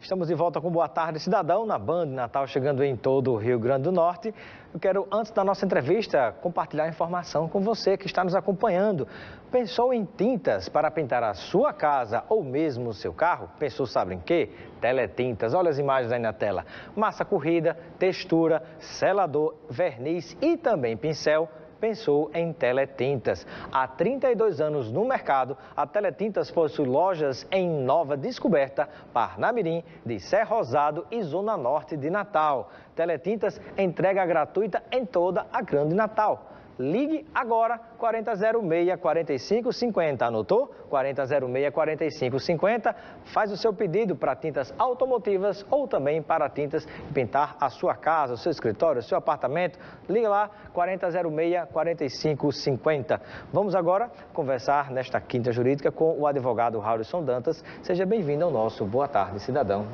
Estamos de volta com Boa Tarde Cidadão, na Band Natal, chegando em todo o Rio Grande do Norte. Eu quero, antes da nossa entrevista, compartilhar informação com você que está nos acompanhando. Pensou em tintas para pintar a sua casa ou mesmo o seu carro? Pensou, sabe em quê? Teletintas. Olha as imagens aí na tela. Massa corrida, textura, selador, verniz e também pincel. Pensou em Teletintas. Há 32 anos no mercado, a Teletintas possui lojas em Nova Descoberta, Parnamirim, de Serra Rosado e Zona Norte de Natal. Teletintas entrega gratuita em toda a Grande Natal. Ligue agora, 4006-4550. Anotou? 4006-4550. Faz o seu pedido para tintas automotivas ou também para tintas pintar a sua casa, o seu escritório, o seu apartamento. Ligue lá, 4006-4550. Vamos agora conversar nesta quinta jurídica com o advogado Raulison Dantas. Seja bem-vindo ao nosso Boa Tarde Cidadão.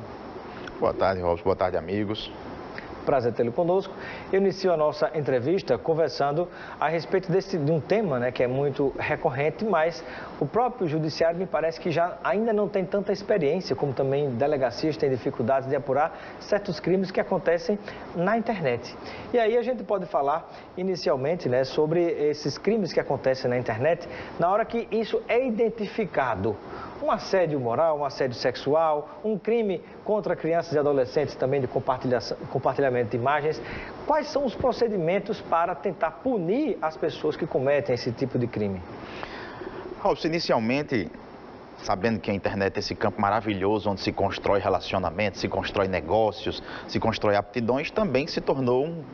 Boa tarde, Robson. Boa tarde, amigos. Prazer tê-lo conosco. Eu inicio a nossa entrevista conversando a respeito de um tema, né, que é muito recorrente, mas o próprio judiciário me parece que já ainda não tem tanta experiência, como também delegacias têm dificuldades de apurar certos crimes que acontecem na internet. E aí a gente pode falar inicialmente, né, sobre esses crimes que acontecem na internet, na hora que isso é identificado. Um assédio moral, um assédio sexual, um crime contra crianças e adolescentes também de compartilhamento de imagens. Quais são os procedimentos para tentar punir as pessoas que cometem esse tipo de crime? Robson, inicialmente, sabendo que a internet é esse campo maravilhoso onde se constrói relacionamentos, se constrói negócios, se constrói aptidões, também se tornou um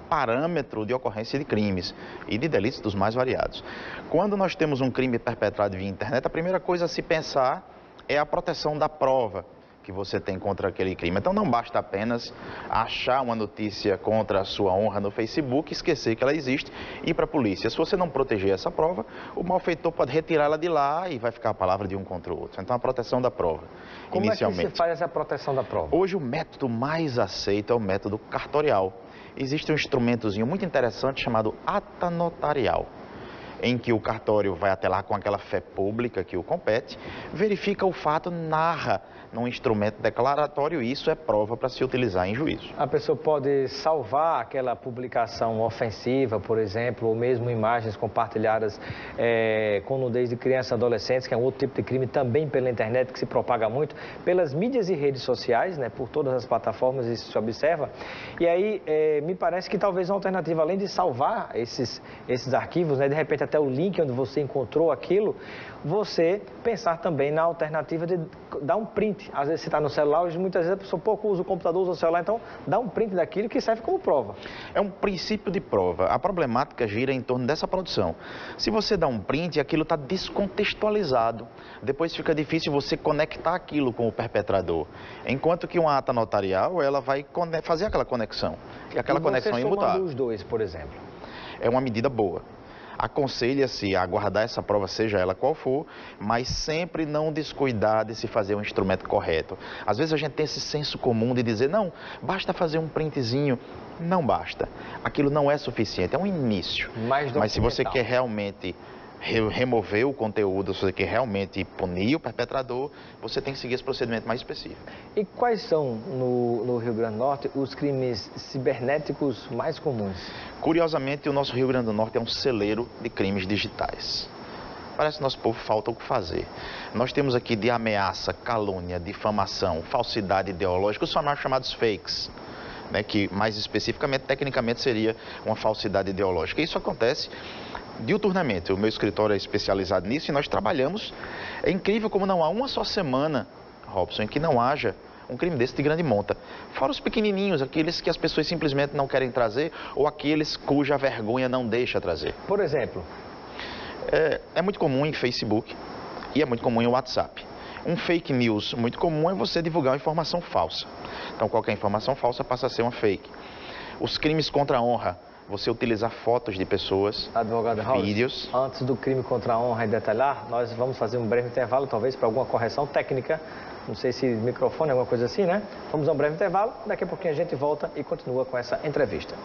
parâmetro de ocorrência de crimes e de delitos dos mais variados. Quando nós temos um crime perpetrado via internet, a primeira coisa a se pensar é a proteção da prova que você tem contra aquele crime. Então não basta apenas achar uma notícia contra a sua honra no Facebook, esquecer que ela existe e ir para a polícia. Se você não proteger essa prova, o malfeitor pode retirá-la de lá e vai ficar a palavra de um contra o outro. Então a proteção da prova, inicialmente. Como é que se faz essa proteção da prova? Hoje o método mais aceito é o método cartorial. Existe um instrumentozinho muito interessante chamado ata notarial, em que o cartório vai até lá com aquela fé pública que o compete, verifica o fato, narra num instrumento declaratório e isso é prova para se utilizar em juízo. A pessoa pode salvar aquela publicação ofensiva, por exemplo, ou mesmo imagens compartilhadas com nudez de crianças e adolescentes, que é um outro tipo de crime também pela internet, que se propaga muito, pelas mídias e redes sociais, né, por todas as plataformas, isso se observa. E aí, me parece que talvez uma alternativa, além de salvar esses arquivos, né, de repente até o link onde você encontrou aquilo, você pensar também na alternativa de dar um print. Às vezes você está no celular, hoje muitas vezes a pessoa pouco usa o computador, usa o celular, então dá um print daquilo que serve como prova. É um princípio de prova. A problemática gira em torno dessa produção. Se você dá um print, aquilo está descontextualizado. Depois fica difícil você conectar aquilo com o perpetrador. Enquanto que uma ata notarial, ela vai fazer aquela conexão. E aquela conexão é imutável. Somando os dois, por exemplo. É uma medida boa. Aconselha-se a guardar essa prova, seja ela qual for, mas sempre não descuidar de se fazer um instrumento correto. Às vezes a gente tem esse senso comum de dizer, não, basta fazer um printzinho. Não basta. Aquilo não é suficiente, é um início. Mas se você quer realmente remover o conteúdo, se você quer realmente punir o perpetrador, você tem que seguir esse procedimento mais específico. E quais são, no Rio Grande do Norte, os crimes cibernéticos mais comuns? Curiosamente, o nosso Rio Grande do Norte é um celeiro de crimes digitais. Parece que nosso povo falta o que fazer. Nós temos aqui de ameaça, calúnia, difamação, falsidade ideológica, os chamados fakes, né, que mais especificamente, tecnicamente, seria uma falsidade ideológica. Isso acontece diuturnamente. O meu escritório é especializado nisso e nós trabalhamos. É incrível como não há uma só semana, Robson, em que não haja um crime desse de grande monta. Fora os pequenininhos, aqueles que as pessoas simplesmente não querem trazer ou aqueles cuja vergonha não deixa trazer. Por exemplo? É muito comum em Facebook e é muito comum em WhatsApp. Um fake news muito comum é você divulgar uma informação falsa. Então qualquer informação falsa passa a ser uma fake. Os crimes contra a honra, você utilizar fotos de pessoas, advogado Raul, vídeos. Antes do crime contra a honra e detalhar, nós vamos fazer um breve intervalo, talvez para alguma correção técnica. Não sei se microfone, alguma coisa assim, né? Vamos a um breve intervalo, daqui a pouquinho a gente volta e continua com essa entrevista.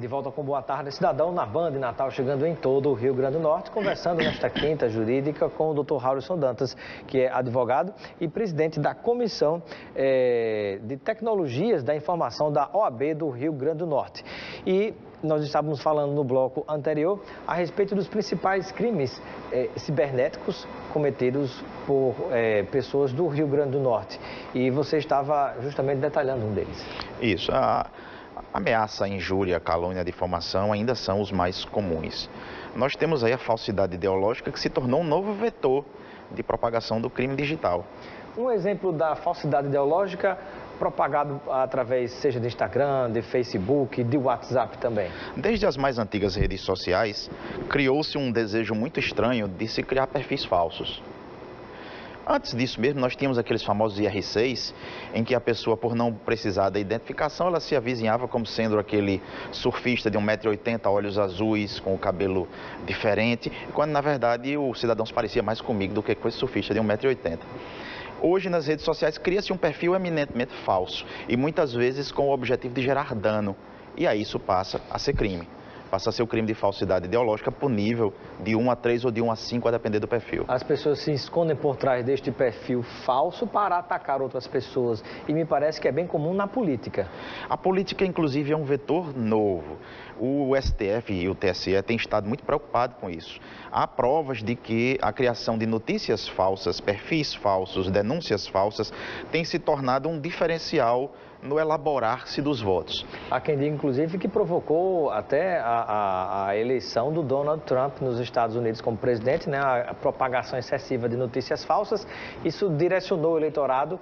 De volta com Boa Tarde, Cidadão, na Band Natal, chegando em todo o Rio Grande do Norte, conversando nesta quinta jurídica com o Dr. Raulison Dantas, que é advogado e presidente da Comissão de Tecnologias da Informação da OAB do Rio Grande do Norte. E nós estávamos falando no bloco anterior a respeito dos principais crimes cibernéticos cometidos por pessoas do Rio Grande do Norte. E você estava justamente detalhando um deles. Isso. A ameaça, a injúria, a calúnia, a difamação ainda são os mais comuns. Nós temos aí a falsidade ideológica que se tornou um novo vetor de propagação do crime digital. Um exemplo da falsidade ideológica propagado através, seja de Instagram, de Facebook, de WhatsApp também? Desde as mais antigas redes sociais, criou-se um desejo muito estranho de se criar perfis falsos. Antes disso mesmo, nós tínhamos aqueles famosos IR6, em que a pessoa, por não precisar da identificação, ela se avizinhava como sendo aquele surfista de 1,80 m, olhos azuis, com o cabelo diferente, quando na verdade o cidadão se parecia mais comigo do que com esse surfista de 1,80 m. Hoje, nas redes sociais, cria-se um perfil eminentemente falso e muitas vezes com o objetivo de gerar dano. E aí isso passa a ser crime. Passa a ser o crime de falsidade ideológica punível de 1 a 3 ou de 1 a 5, a depender do perfil. As pessoas se escondem por trás deste perfil falso para atacar outras pessoas. E me parece que é bem comum na política. A política, inclusive, é um vetor novo. O STF e o TSE têm estado muito preocupados com isso. Há provas de que a criação de notícias falsas, perfis falsos, denúncias falsas, tem se tornado um diferencial no elaborar-se dos votos. Há quem diga, inclusive, que provocou até a eleição do Donald Trump nos Estados Unidos como presidente, né? A propagação excessiva de notícias falsas. Isso direcionou o eleitorado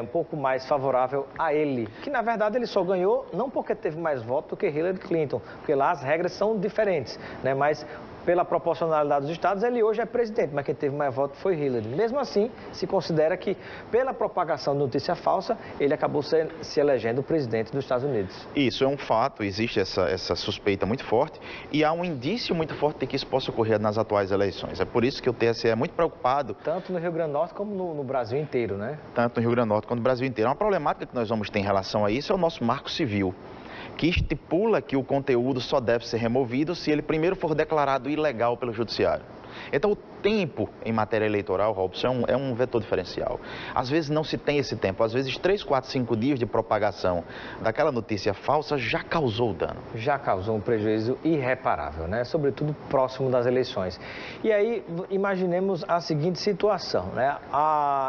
um pouco mais favorável a ele, que na verdade ele só ganhou não porque teve mais votos do que Hillary Clinton, porque lá as regras são diferentes, né? Mas pela proporcionalidade dos estados, ele hoje é presidente, mas quem teve mais votos foi Hillary. Mesmo assim, se considera que, pela propagação de notícia falsa, ele acabou se elegendo presidente dos Estados Unidos. Isso é um fato, existe essa suspeita muito forte e há um indício muito forte de que isso possa ocorrer nas atuais eleições. É por isso que o TSE é muito preocupado. Tanto no Rio Grande do Norte como no Brasil inteiro, né? Tanto no Rio Grande do Norte quanto no Brasil inteiro. Uma problemática que nós vamos ter em relação a isso é o nosso Marco Civil, que estipula que o conteúdo só deve ser removido se ele primeiro for declarado ilegal pelo judiciário. Então, o tempo em matéria eleitoral, Robson, é um vetor diferencial. Às vezes não se tem esse tempo, às vezes 3, 4, 5 dias de propagação daquela notícia falsa já causou dano. Já causou um prejuízo irreparável, né? Sobretudo próximo das eleições. E aí, imaginemos a seguinte situação, né?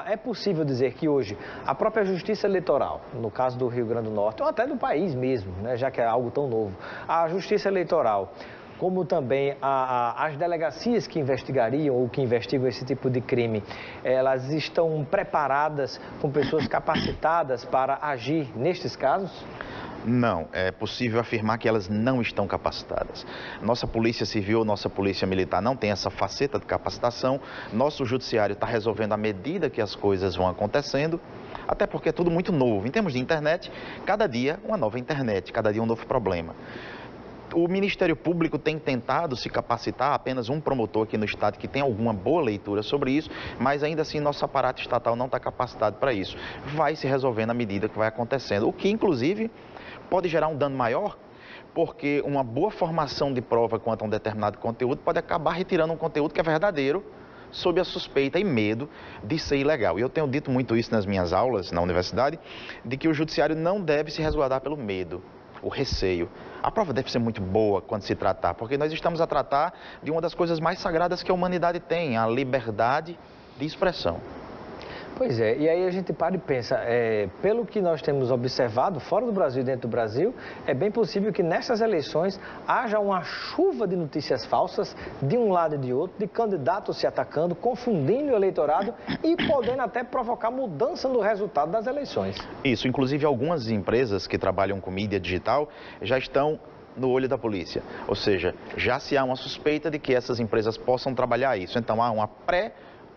É possível dizer que hoje a própria Justiça Eleitoral, no caso do Rio Grande do Norte, ou até do país mesmo, né? Já que é algo tão novo, a Justiça Eleitoral, como também as delegacias que investigariam ou que investigam esse tipo de crime, elas estão preparadas com pessoas capacitadas para agir nestes casos? Não, é possível afirmar que elas não estão capacitadas. Nossa Polícia Civil, nossa Polícia Militar não tem essa faceta de capacitação. Nosso Judiciário está resolvendo à medida que as coisas vão acontecendo, até porque é tudo muito novo. Em termos de internet, cada dia uma nova internet, cada dia um novo problema. O Ministério Público tem tentado se capacitar, apenas um promotor aqui no estado que tem alguma boa leitura sobre isso, mas ainda assim nosso aparato estatal não está capacitado para isso. Vai se resolvendo à medida que vai acontecendo, o que inclusive pode gerar um dano maior, porque uma boa formação de prova quanto a um determinado conteúdo pode acabar retirando um conteúdo que é verdadeiro, sob a suspeita e medo de ser ilegal. E eu tenho dito muito isso nas minhas aulas na universidade, de que o judiciário não deve se resguardar pelo medo, o receio. A prova deve ser muito boa quando se tratar, porque nós estamos a tratar de uma das coisas mais sagradas que a humanidade tem, a liberdade de expressão. Pois é, e aí a gente para e pensa, pelo que nós temos observado fora do Brasil e dentro do Brasil, é bem possível que nessas eleições haja uma chuva de notícias falsas de um lado e de outro, de candidatos se atacando, confundindo o eleitorado e podendo até provocar mudança no resultado das eleições. Isso, inclusive algumas empresas que trabalham com mídia digital já estão no olho da polícia, ou seja, já se há uma suspeita de que essas empresas possam trabalhar isso, então há uma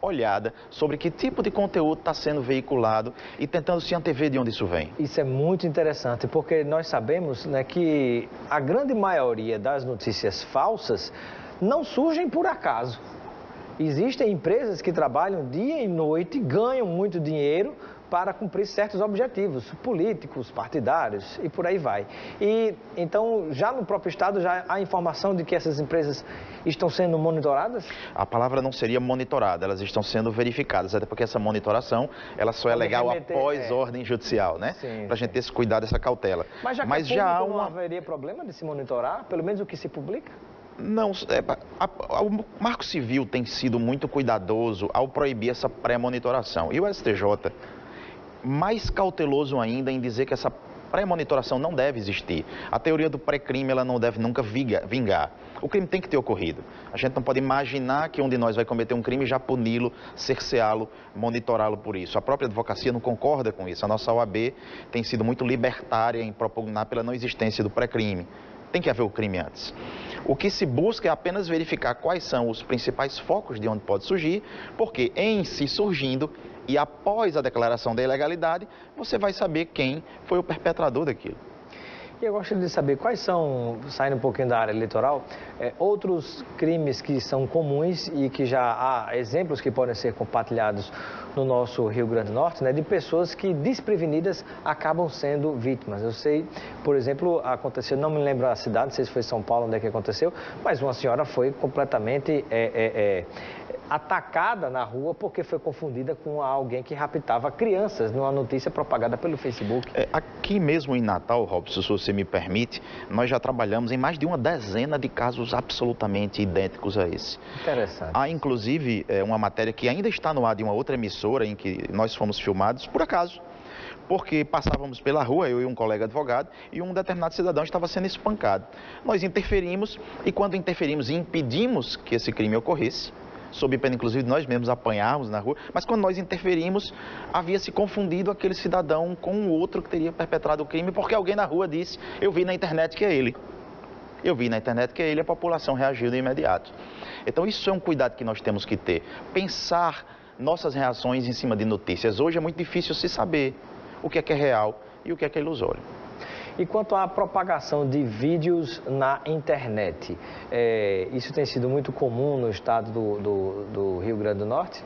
olhada sobre que tipo de conteúdo está sendo veiculado e tentando se antever de onde isso vem. Isso é muito interessante, porque nós sabemos, né, que a grande maioria das notícias falsas não surgem por acaso. Existem empresas que trabalham dia e noite, ganham muito dinheiro para cumprir certos objetivos políticos, partidários e por aí vai. E então, já no próprio Estado, já há informação de que essas empresas estão sendo monitoradas? A palavra não seria monitorada, elas estão sendo verificadas, até porque essa monitoração, ela só é legal após ordem judicial, né? Para a gente ter esse cuidado, essa cautela. Mas já há não haveria problema de se monitorar, pelo menos o que se publica? Não, o Marco Civil tem sido muito cuidadoso ao proibir essa pré-monitoração. E o STJ, mais cauteloso ainda em dizer que essa pré-monitoração não deve existir. A teoria do pré-crime, ela não deve nunca vingar. O crime tem que ter ocorrido. A gente não pode imaginar que um de nós vai cometer um crime e já puni-lo, cerceá-lo, monitorá-lo por isso. A própria advocacia não concorda com isso. A nossa OAB tem sido muito libertária em propugnar pela não existência do pré-crime. Tem que haver o crime antes. O que se busca é apenas verificar quais são os principais focos de onde pode surgir, porque em si surgindo e após a declaração da ilegalidade, você vai saber quem foi o perpetrador daquilo. E eu gostaria de saber quais são, saindo um pouquinho da área eleitoral, outros crimes que são comuns e que já há exemplos que podem ser compartilhados no nosso Rio Grande do Norte, né, de pessoas que desprevenidas acabam sendo vítimas. Eu sei, por exemplo, aconteceu, não me lembro a cidade, não sei se foi São Paulo onde é que aconteceu, mas uma senhora foi completamente atacada na rua porque foi confundida com alguém que raptava crianças numa notícia propagada pelo Facebook. Aqui mesmo em Natal, Robson, se você me permite, nós já trabalhamos em mais de uma dezena de casos absolutamente idênticos a esse. Interessante. Há, inclusive, uma matéria que ainda está no ar de uma outra emissora em que nós fomos filmados, por acaso, porque passávamos pela rua, eu e um colega advogado, e um determinado cidadão estava sendo espancado. Nós interferimos, e quando interferimos e impedimos que esse crime ocorresse, sob pena, inclusive, de nós mesmos apanharmos na rua, mas quando nós interferimos, havia se confundido aquele cidadão com o outro que teria perpetrado o crime, porque alguém na rua disse, eu vi na internet que é ele. Eu vi na internet que é ele, a população reagiu de imediato. Então, isso é um cuidado que nós temos que ter. Pensar nossas reações em cima de notícias. Hoje é muito difícil se saber o que é real e o que é ilusório. E quanto à propagação de vídeos na internet, isso tem sido muito comum no estado do Rio Grande do Norte?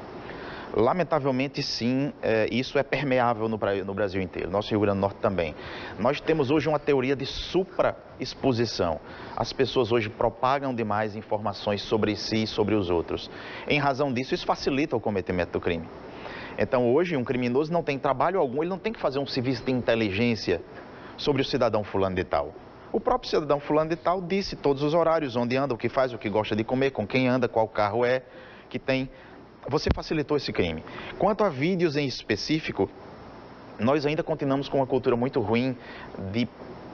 Lamentavelmente, sim, isso é permeável no Brasil inteiro, nosso Rio Grande do Norte também. Nós temos hoje uma teoria de supraexposição. As pessoas hoje propagam demais informações sobre si e sobre os outros. Em razão disso, isso facilita o cometimento do crime. Então, hoje, um criminoso não tem trabalho algum, ele não tem que fazer um serviço de inteligência sobre o cidadão fulano de tal. O próprio cidadão fulano de tal disse todos os horários, onde anda, o que faz, o que gosta de comer, com quem anda, qual carro é, que tem. Você facilitou esse crime. Quanto a vídeos em específico, nós ainda continuamos com uma cultura muito ruim de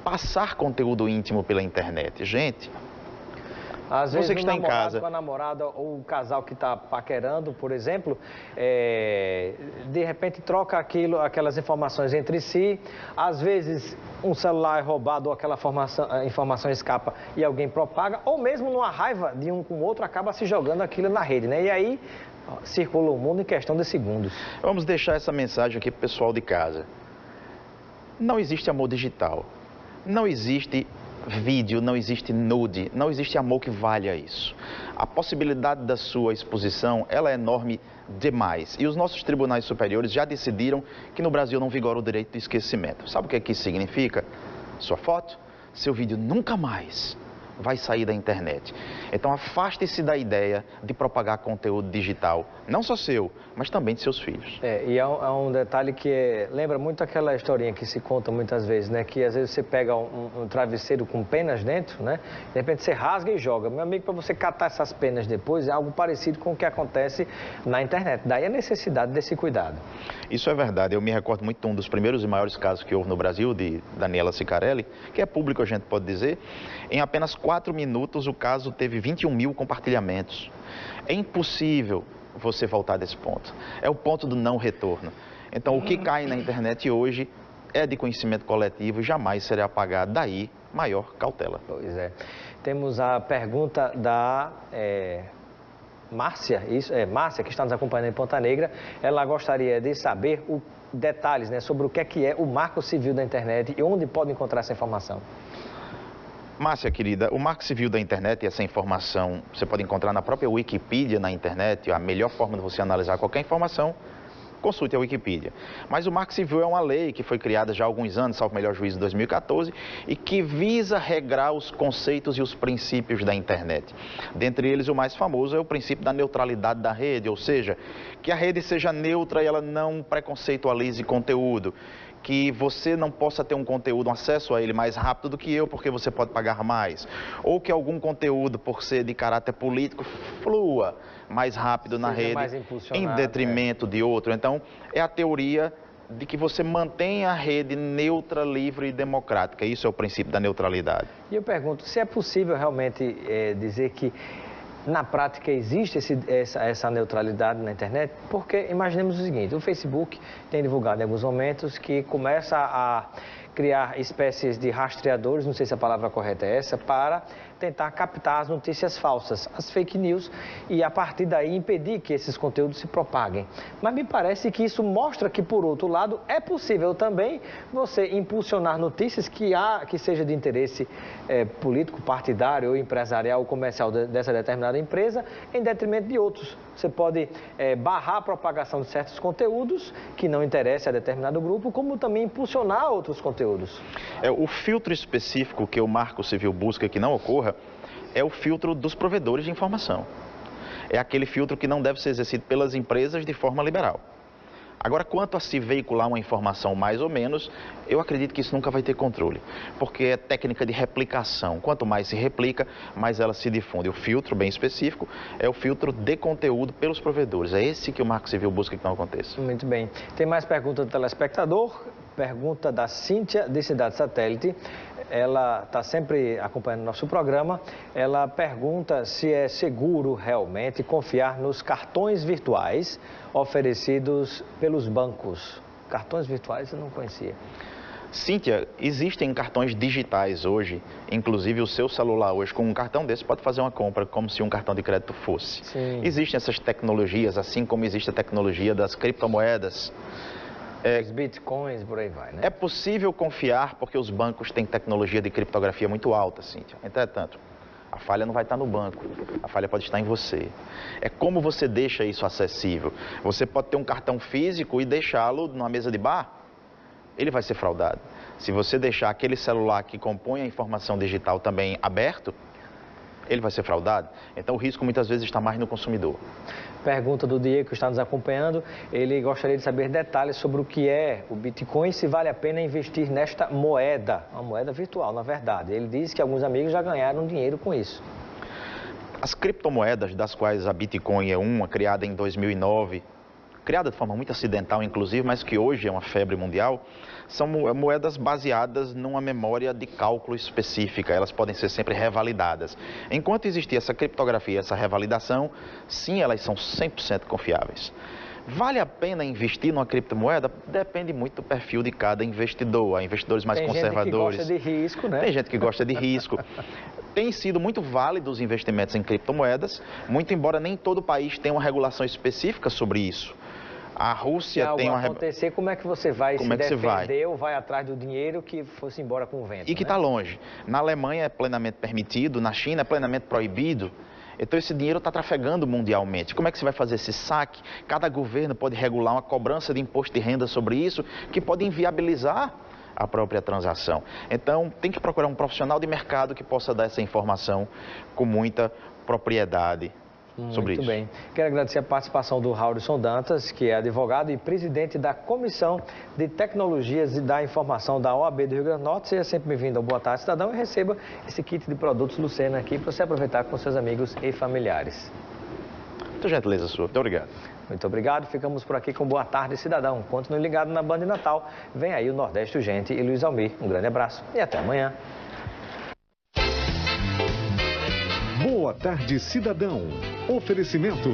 passar conteúdo íntimo pela internet. Gente, às vezes você que está em casa, com a namorada ou o casal que está paquerando, por exemplo, de repente troca aquelas informações entre si, às vezes um celular é roubado ou aquela informação escapa e alguém propaga, ou mesmo numa raiva de um com o outro acaba se jogando aquilo na rede, né? E aí circula o mundo em questão de segundos. Vamos deixar essa mensagem aqui para o pessoal de casa. Não existe amor digital, não existe vídeo, não existe nude, não existe amor que valha isso. A possibilidade da sua exposição, ela é enorme demais. E os nossos tribunais superiores já decidiram que no Brasil não vigora o direito de esquecimento. Sabe o que é que isso significa? Sua foto, seu vídeo nunca mais vai sair da internet. Então afaste-se da ideia de propagar conteúdo digital, não só seu, mas também de seus filhos. E há um detalhe que lembra muito aquela historinha que se conta muitas vezes, né? Que às vezes você pega um travesseiro com penas dentro, né? De repente você rasga e joga. Meu amigo, para você catar essas penas depois, é algo parecido com o que acontece na internet. Daí a necessidade desse cuidado. Isso é verdade. Eu me recordo muito de um dos primeiros e maiores casos que houve no Brasil, de Daniela Sicarelli, que é público, a gente pode dizer. Em apenas 4 minutos, o caso teve 21 mil compartilhamentos. É impossível você voltar desse ponto. É o ponto do não retorno. Então, o que cai na internet hoje é de conhecimento coletivo e jamais será apagado. Daí, maior cautela. Pois é. Temos a pergunta da Márcia, Márcia, que está nos acompanhando em Ponta Negra. Ela gostaria de saber detalhes, né, sobre o que é o Marco Civil da internet e onde pode encontrar essa informação. Márcia, querida, o Marco Civil da internet e essa informação você pode encontrar na própria Wikipedia na internet. A melhor forma de você analisar qualquer informação consulte a Wikipedia. Mas o Marco Civil é uma lei que foi criada já há alguns anos, salvo melhor juízo, em 2014, e que visa regrar os conceitos e os princípios da internet. Dentre eles, o mais famoso é o princípio da neutralidade da rede, ou seja, que a rede seja neutra e ela não preconceitualize conteúdo. Que você não possa ter um conteúdo, um acesso a ele mais rápido do que eu, porque você pode pagar mais. Ou que algum conteúdo, por ser de caráter político, flua mais rápido na rede, em detrimento de outro. Então, é a teoria de que você mantenha a rede neutra, livre e democrática. Isso é o princípio da neutralidade. E eu pergunto, se é possível realmente dizer que na prática existe essa neutralidade na internet? Porque imaginemos o seguinte, o Facebook tem divulgado em alguns momentos que começa a criar espécies de rastreadores, não sei se a palavra correta é essa, para tentar captar as notícias falsas, as fake news, e a partir daí impedir que esses conteúdos se propaguem. Mas me parece que isso mostra que, por outro lado, é possível também você impulsionar notícias que seja de interesse político, partidário ou empresarial ou comercial dessa determinada empresa, em detrimento de outros. Você pode barrar a propagação de certos conteúdos que não interessam a determinado grupo, como também impulsionar outros conteúdos. O filtro específico que o Marco Civil busca que não ocorra é o filtro dos provedores de informação. É aquele filtro que não deve ser exercido pelas empresas de forma liberal. Agora, quanto a se veicular uma informação mais ou menos, eu acredito que isso nunca vai ter controle, porque é técnica de replicação. Quanto mais se replica, mais ela se difunde. O filtro, bem específico, é o filtro de conteúdo pelos provedores. É esse que o Marco Civil busca que não aconteça. Muito bem. Tem mais pergunta do telespectador? Pergunta da Cíntia, de Cidade Satélite. Ela está sempre acompanhando nosso programa. Ela pergunta se é seguro realmente confiar nos cartões virtuais oferecidos pelos bancos. Cartões virtuais eu não conhecia. Cíntia, existem cartões digitais hoje, inclusive o seu celular hoje, com um cartão desse pode fazer uma compra como se um cartão de crédito fosse. Sim. Existem essas tecnologias, assim como existe a tecnologia das criptomoedas. Os bitcoins, por aí vai, né? É possível confiar porque os bancos têm tecnologia de criptografia muito alta, Cíntia. Entretanto, a falha não vai estar no banco, a falha pode estar em você. É como você deixa isso acessível. Você pode ter um cartão físico e deixá-lo numa mesa de bar, ele vai ser fraudado. Se você deixar aquele celular que compõe a informação digital também aberto, ele vai ser fraudado. Então o risco muitas vezes está mais no consumidor. Pergunta do Diego, que está nos acompanhando. Ele gostaria de saber detalhes sobre o que é o Bitcoin e se vale a pena investir nesta moeda, uma moeda virtual, na verdade. Ele diz que alguns amigos já ganharam dinheiro com isso. As criptomoedas, das quais a Bitcoin é uma, criada em 2009, criada de forma muito acidental, inclusive, mas que hoje é uma febre mundial, são moedas baseadas numa memória de cálculo específica. Elas podem ser sempre revalidadas. Enquanto existir essa criptografia, essa revalidação, sim, elas são 100% confiáveis. Vale a pena investir numa criptomoeda? Depende muito do perfil de cada investidor. Há investidores mais conservadores. Tem gente que gosta de risco, né? Tem gente que gosta de risco. Tem sido muito válido os investimentos em criptomoedas, muito embora nem todo país tenha uma regulação específica sobre isso. A Rússia tem uma... Se acontecer, como é que você vai se defender ou vai atrás do dinheiro que fosse embora com o vento? E que está longe. Na Alemanha é plenamente permitido, na China é plenamente proibido. Então esse dinheiro está trafegando mundialmente. Como é que você vai fazer esse saque? Cada governo pode regular uma cobrança de imposto de renda sobre isso, que pode inviabilizar a própria transação. Então tem que procurar um profissional de mercado que possa dar essa informação com muita propriedade. Sobre Muito isso. bem. Quero agradecer a participação do Raulson Dantas, que é advogado e presidente da Comissão de Tecnologias e da Informação da OAB do Rio Grande do Norte. Seja sempre bem-vindo ao Boa Tarde, Cidadão, e receba esse kit de produtos Lucena aqui para você aproveitar com seus amigos e familiares. Muito gentileza sua. Muito obrigado. Muito obrigado. Ficamos por aqui com Boa Tarde, Cidadão. Continue ligado na Band Natal. Vem aí o Nordeste Urgente e Luiz Almir. Um grande abraço e até amanhã. Boa Tarde, Cidadão. Oferecimento